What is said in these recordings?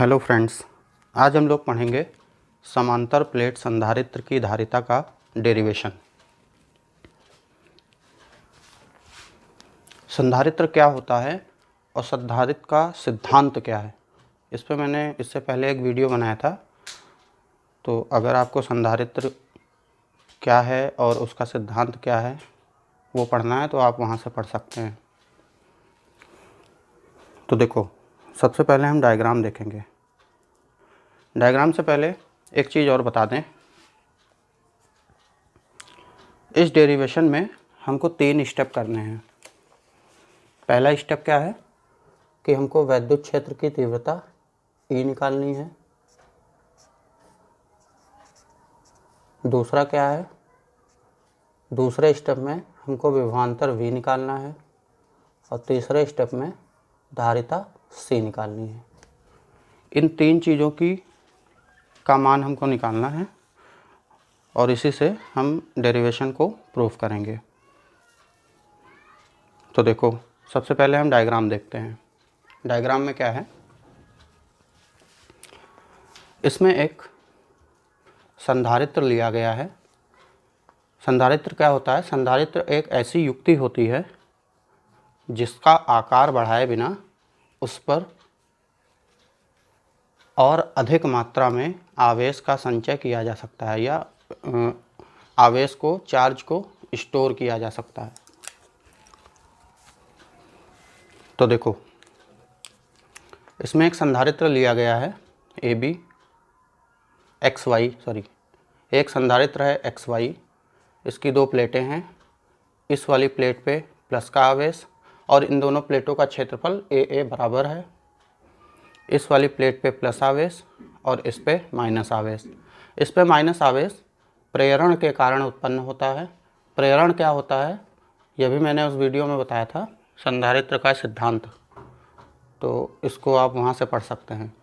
Hello friends, आज हम लोग पढ़ेंगे समांतर प्लेट संधारित्र की धारिता का डेरिवेशन। संधारित्र क्या होता है और संधारित्र का सिद्धांत क्या है, इस पर मैंने इससे पहले एक वीडियो बनाया था। तो अगर आपको संधारित्र क्या है और उसका सिद्धांत क्या है वो पढ़ना है तो आप वहाँ से पढ़ सकते हैं। तो देखो, सबसे पहले हम डायग्राम देखेंगे। डायग्राम से पहले एक चीज़ और बता दें, इस डेरिवेशन में हमको 3 स्टेप करने हैं। पहला स्टेप क्या है कि हमको वैद्युत क्षेत्र की तीव्रता E निकालनी है। दूसरा क्या है, दूसरे स्टेप में हमको विभवांतर V निकालना है और तीसरे स्टेप में धारिता C निकालनी है। इन 3 चीज़ों का मान हमको निकालना है और इसी से हम डेरिवेशन को प्रूफ करेंगे। तो देखो, सबसे पहले हम डायग्राम देखते हैं। डायग्राम में क्या है, इसमें एक संधारित्र लिया गया है। संधारित्र क्या होता है? संधारित्र एक ऐसी युक्ति होती है जिसका आकार बढ़ाए बिना उस पर और अधिक मात्रा में आवेश का संचय किया जा सकता है या आवेश को, चार्ज को स्टोर किया जा सकता है। तो देखो, इसमें एक संधारित्र लिया गया है एक संधारित्र है XY। इसकी 2 प्लेटें हैं। इस वाली प्लेट पे प्लस का आवेश और इन दोनों प्लेटों का क्षेत्रफल AA बराबर है। इस वाली प्लेट पे प्लस आवेश और इस पे माइनस आवेश। इस पे माइनस आवेश प्रेरण के कारण उत्पन्न होता है। प्रेरण क्या होता है यह भी मैंने उस वीडियो में बताया था, संधारित्र का सिद्धांत। तो इसको आप वहाँ से पढ़ सकते हैं।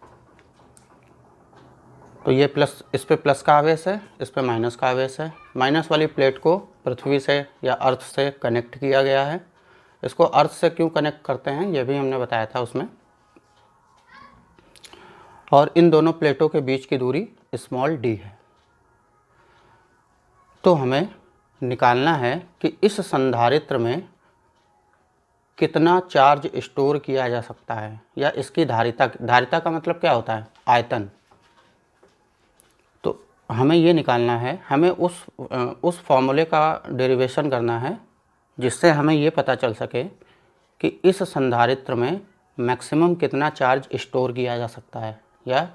तो ये प्लस, इस पे प्लस का आवेश है, इस पे माइनस का आवेश है। माइनस वाली प्लेट को पृथ्वी से या अर्थ से कनेक्ट किया गया है। इसको अर्थ से क्यों कनेक्ट करते हैं ये भी हमने बताया था उसमें। और इन दोनों प्लेटों के बीच की दूरी d है। तो हमें निकालना है कि इस संधारित्र में कितना चार्ज स्टोर किया जा सकता है या इसकी धारिता का मतलब क्या होता है? आयतन। तो हमें ये निकालना है, हमें उस फॉर्मूले का डेरिवेशन करना है जिससे हमें ये पता चल सके कि इस संधारित्र में मैक्सिमम कितना चार्ज स्टोर किया जा सकता है या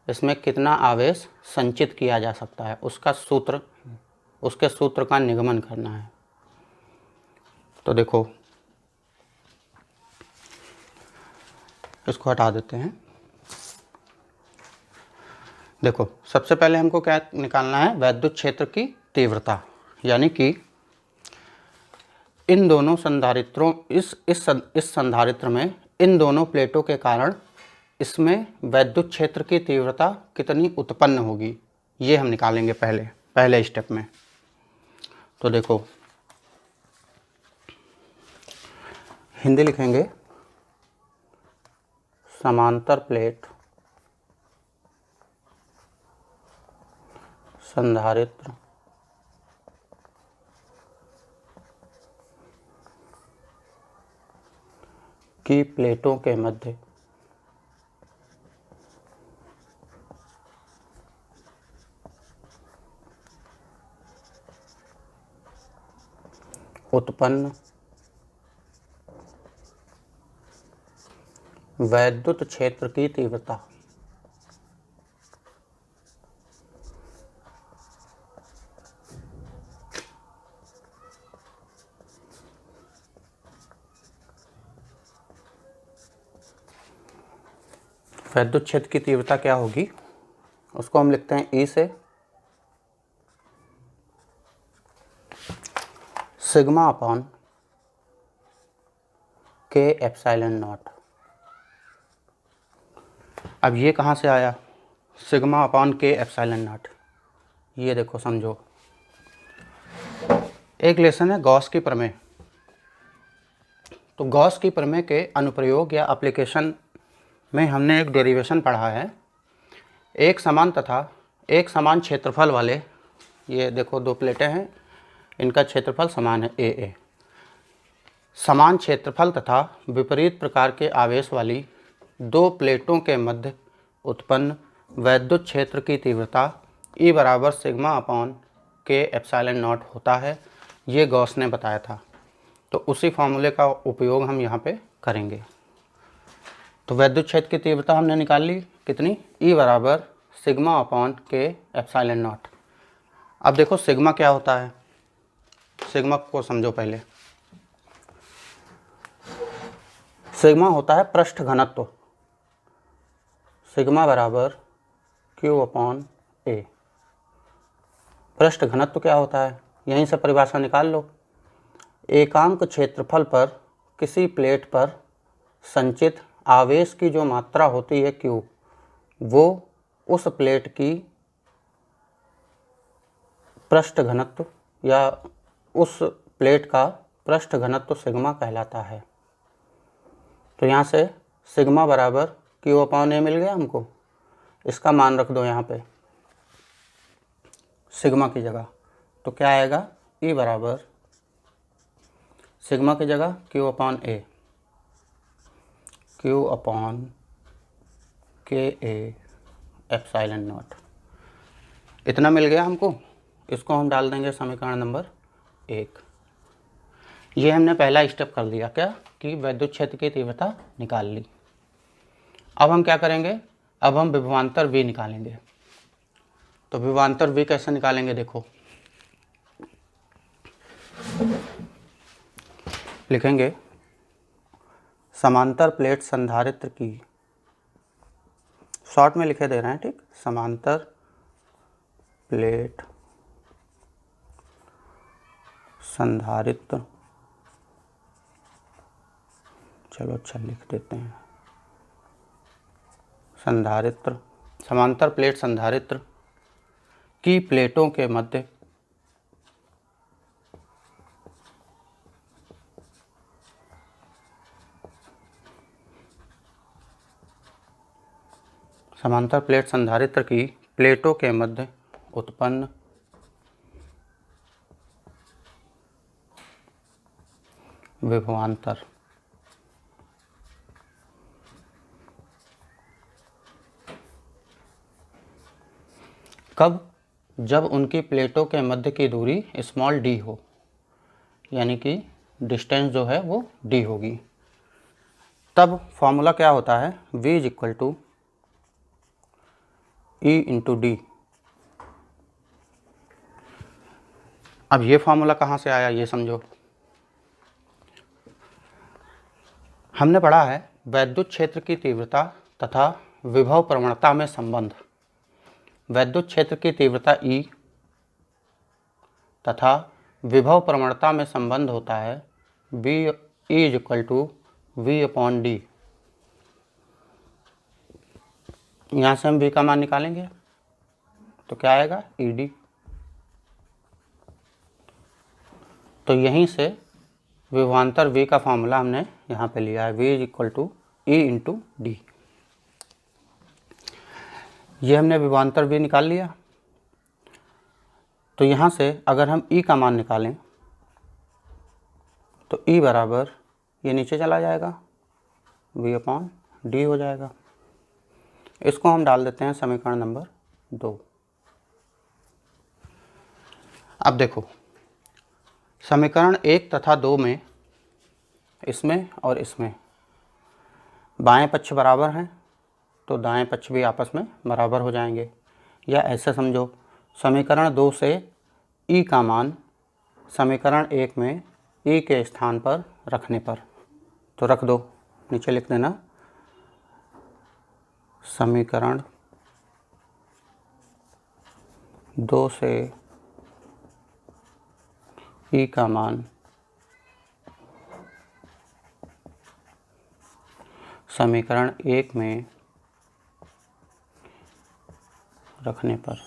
इसमें कितना आवेश संचित किया जा सकता है। उसके सूत्र का निगमन करना है। तो देखो, इसको हटा देते हैं। देखो, सबसे पहले हमको क्या निकालना है? वैद्युत क्षेत्र की तीव्रता, यानी कि इन दोनों संधारित्रों इस संधारित्र में इन दोनों प्लेटों के कारण इसमें वैद्युत क्षेत्र की तीव्रता कितनी उत्पन्न होगी, ये हम निकालेंगे पहले स्टेप में। तो देखो, हिंदी लिखेंगे, समांतर प्लेट संधारित्र की प्लेटों के मध्य उत्पन्न वैद्युत क्षेत्र की तीव्रता वैद्युत क्षेत्र की तीव्रता क्या होगी, उसको हम लिखते हैं E से sigma upon K epsilon not. अब ये कहाँ से आया sigma upon K epsilon not? ये देखो, समझो, एक लेसन है गॉस की प्रमेय। तो गॉस की प्रमेय के अनुप्रयोग या एप्लीकेशन में हमने एक डेरिवेशन पढ़ा है। एक समान क्षेत्रफल वाले, ये देखो दो प्लेटें हैं, इनका क्षेत्रफल समान है ए। समान क्षेत्रफल तथा विपरीत प्रकार के आवेश वाली दो प्लेटों के मध्य उत्पन्न वैद्युत क्षेत्र की तीव्रता E बराबर सिग्मा अपॉन के एप्सिलॉन नॉट होता है। ये गॉस ने बताया था, तो उसी फॉर्मूले का उपयोग हम यहाँ पे करेंगे। तो वैद्युत क्षेत्र की तीव्रता हमने निकाल ली, कितनी, E बराबर सिग्मा अपॉन के एप्सिलॉन नॉट। अब देखो सिग्मा क्या होता है, सिग्मा को समझो पहले। सिग्मा होता है पृष्ठ घनत्व, सिग्मा बराबर Q अपॉन ए। पृष्ठ घनत्व क्या होता है, यहीं से परिभाषा निकाल लो। एकांक क्षेत्रफल पर किसी प्लेट पर संचित आवेश की जो मात्रा होती है Q, वो उस प्लेट की पृष्ठ घनत्व या उस प्लेट का पृष्ठ घनत्व सिग्मा कहलाता है। तो यहाँ से सिग्मा बराबर Q अपॉन ए मिल गया हमको, इसका मान रख दो यहाँ पे सिग्मा की जगह, तो क्या आएगा, E बराबर सिग्मा की जगह Q upon A, Q upon K A epsilon not, इतना मिल गया हमको। इसको हम डाल देंगे समीकरण नंबर 1। ये हमने पहला स्टेप कर दिया, क्या कि वैद्युत क्षेत्र की तीव्रता निकाल ली। अब हम क्या करेंगे, अब हम विभवांतर V निकालेंगे। तो विभवांतर V कैसे निकालेंगे, देखो लिखेंगे समांतर प्लेट संधारित्र की, शॉर्ट में लिखे दे रहे हैं, ठीक, समांतर प्लेट संधारित्र, चलो अच्छा लिख देते हैं, संधारित्र, समांतर प्लेट संधारित्र की प्लेटों के मध्य समांतर प्लेट संधारित्र की प्लेटों के मध्य उत्पन्न विभवांतर कब, जब उनकी प्लेटों के मध्य की दूरी स्मॉल d हो, यानी कि डिस्टेंस जो है वो d होगी। तब फॉर्मूला क्या होता है, V is equal to E into D. अब ये फॉर्मूला कहाँ से आया ये समझो। हमने पढ़ा है वैद्युत क्षेत्र की तीव्रता तथा विभव प्रवणता में संबंध। वैद्युत क्षेत्र की तीव्रता E तथा विभव प्रवणता में संबंध होता है V is equal to V upon D. यहाँ से हम V का मान निकालेंगे तो क्या आएगा, ED। तो यहीं से विभवांतर V का फॉर्मूला हमने यहाँ पे लिया है, V is equal to E into D. ये हमने विभवांतर V निकाल लिया। तो यहाँ से अगर हम E का मान निकालें तो E बराबर, ये नीचे चला जाएगा, V अपॉन डी हो जाएगा। इसको हम डाल देते हैं समीकरण नंबर 2। अब देखो समीकरण 1 तथा 2 में, इसमें और इसमें बाएं पक्ष बराबर हैं, तो दाएं पक्ष भी आपस में बराबर हो जाएंगे। या ऐसे समझो, समीकरण 2 से E का मान समीकरण 1 में E के स्थान पर रखने पर, तो रख दो, नीचे लिख देना समीकरण 2 से E का मान समीकरण 1 में रखने पर,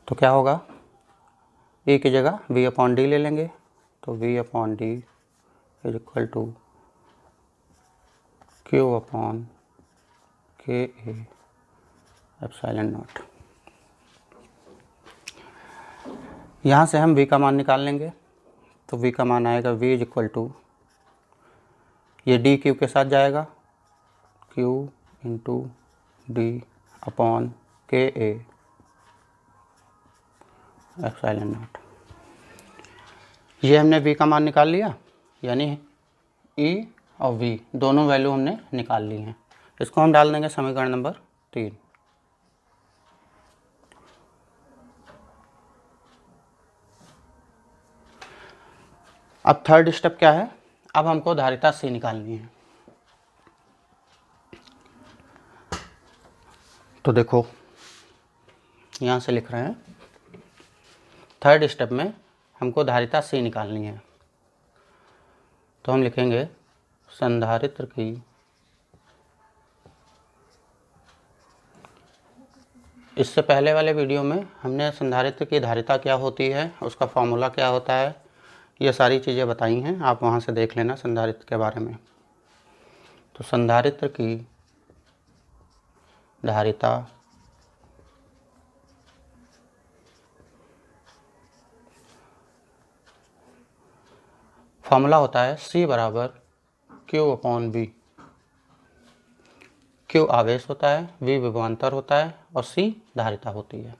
तो क्या होगा, E की जगह V अपॉन डी ले लेंगे, तो V upon D is equal to Q upon K A epsilon not. यहाँ से हम v का मान निकाल लेंगे, तो v का मान आएगा v इज इक्वल टू, ये डी क्यू के साथ जाएगा, q into D upon K A epsilon not. ये हमने v का मान निकाल लिया, यानी e और v दोनों वैल्यू हमने निकाल ली हैं। इसको हम डाल देंगे समीकरण नंबर 3। अब थर्ड स्टेप क्या है, अब हमको धारिता C निकालनी है। तो देखो यहाँ से लिख रहे हैं, थर्ड स्टेप में हमको धारिता C निकालनी है। तो हम लिखेंगे संधारित्र की इससे पहले वाले वीडियो में हमने संधारित्र की धारिता क्या होती है, उसका फॉर्मूला क्या होता है, ये सारी चीज़ें बताई हैं, आप वहाँ से देख लेना संधारित्र के बारे में। तो संधारित्र की धारिता फॉर्मूला होता है C बराबर Q अपॉन V। Q आवेश होता है, V विभवांतर होता है और C धारिता होती है।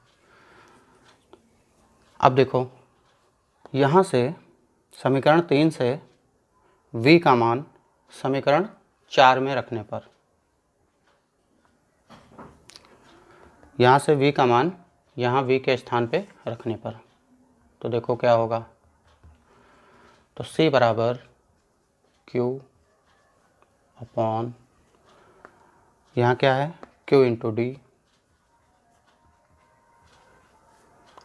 अब देखो यहाँ से समीकरण 3 से V का मान समीकरण 4 में रखने पर, यहाँ से V का मान यहाँ V के स्थान पे रखने पर, तो देखो क्या होगा। तो C बराबर Q अपॉन, यहाँ क्या है, Q into D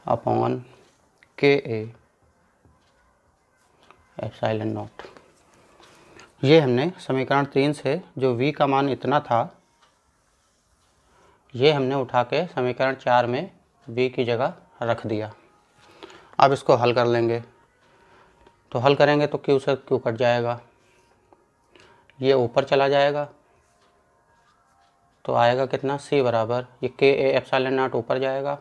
upon K A epsilon not. ये हमने समीकरण 3 से जो V का मान इतना था, ये हमने उठा के समीकरण 4 में V की जगह रख दिया। अब इसको हल कर लेंगे, तो हल करेंगे तो Q से Q कट जाएगा, ये ऊपर चला जाएगा, तो आएगा कितना, C बराबर ये के ए एप्सिलॉन नॉट ऊपर जाएगा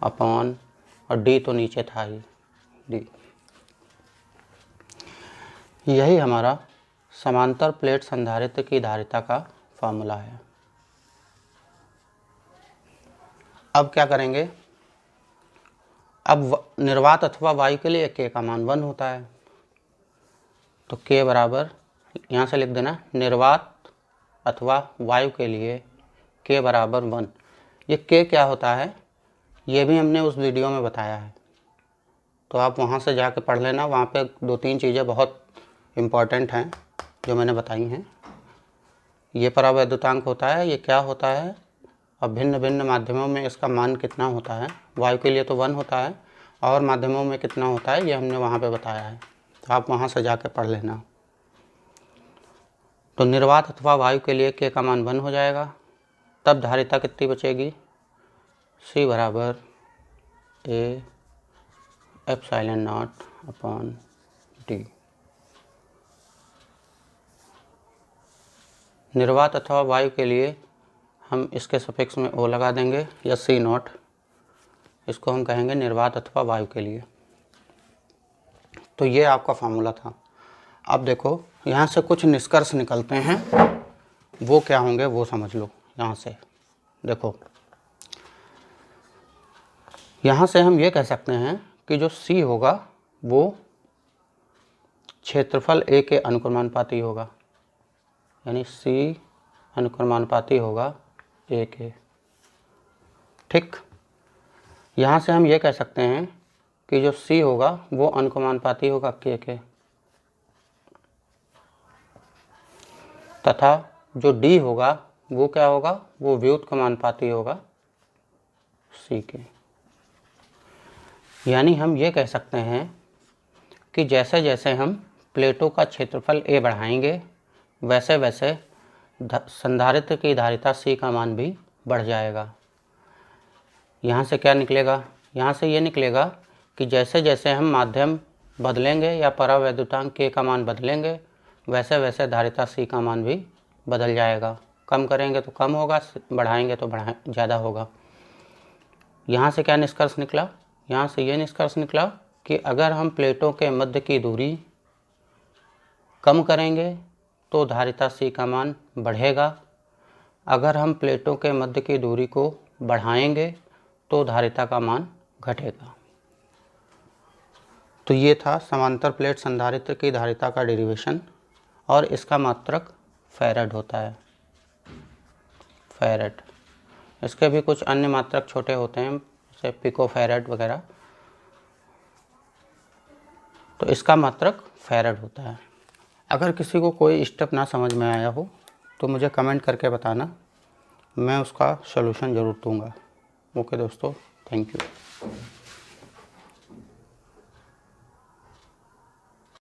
अपॉन, और D तो नीचे था ही, D। यही हमारा समांतर प्लेट संधारित्र की धारिता का फॉर्मूला है। अब क्या करेंगे, अब निर्वात अथवा वायु के लिए K का मान 1 होता है, तो K बराबर यहाँ से लिख देना, निर्वात अथवा वायु के लिए K बराबर 1। ये K क्या होता है, ये भी हमने उस वीडियो में बताया है, तो आप वहाँ से जाके पढ़ लेना, वहाँ पे 2-3 चीज़ें बहुत इम्पॉर्टेंट हैं जो मैंने बताई हैं। ये परावैद्युतांक होता है, ये क्या होता है, और भिन्न भिन्न माध्यमों में इसका मान कितना होता है। वायु के लिए तो 1 होता है, और माध्यमों में कितना होता है ये हमने वहाँ पे बताया है, तो आप वहाँ से जाके पढ़ लेना। तो निर्वात अथवा वायु के लिए K का मान 1 हो जाएगा, तब धारिता कितनी बचेगी, C बराबर A epsilon not upon D। निर्वात अथवा वायु के लिए हम इसके सफिक्स में O लगा देंगे, या C नॉट, इसको हम कहेंगे निर्वात अथवा वायु के लिए। तो ये आपका फार्मूला था। अब देखो यहाँ से कुछ निष्कर्ष निकलते हैं, वो क्या होंगे वो समझ लो। यहाँ से देखो, यहाँ से हम ये कह सकते हैं कि जो C होगा वो क्षेत्रफल A के अनुक्रमानुपाती होगा, यानी C अनुक्रमानुपाती होगा A के। ठीक, यहाँ से हम ये कह सकते हैं कि जो C होगा वो अनुक्रमानुपाती होगा K के, तथा जो D होगा वो क्या होगा, वो व्युत्क्रमानुपाती होगा C के। यानी हम ये कह सकते हैं कि जैसे जैसे हम प्लेटों का क्षेत्रफल A बढ़ाएंगे, वैसे वैसे संधारित्र की धारिता C का मान भी बढ़ जाएगा। यहाँ से क्या निकलेगा, यहाँ से ये निकलेगा कि जैसे जैसे हम माध्यम बदलेंगे या परावैद्युतांक K का मान बदलेंगे, वैसे वैसे धारिता C का मान भी बदल जाएगा। कम करेंगे तो कम होगा, बढ़ाएंगे तो ज़्यादा होगा। यहाँ से क्या निष्कर्ष निकला? यहाँ से ये निष्कर्ष निकला कि अगर हम प्लेटों के मध्य की दूरी कम करेंगे तो धारिता C का मान बढ़ेगा, अगर हम प्लेटों के मध्य की दूरी को बढ़ाएंगे तो धारिता का मान घटेगा। तो ये था समांतर प्लेट संधारित्र की धारिता का डेरिवेशन, और इसका मात्रक फैराड होता है, फैराड। इसके भी कुछ अन्य मात्रक छोटे होते हैं, जैसे पिको फैराड वगैरह, तो इसका मात्रक फैराड होता है। अगर किसी को कोई स्टेप ना समझ में आया हो तो मुझे कमेंट करके बताना, मैं उसका सलूशन ज़रूर दूंगा। ओके दोस्तों, थैंक यू।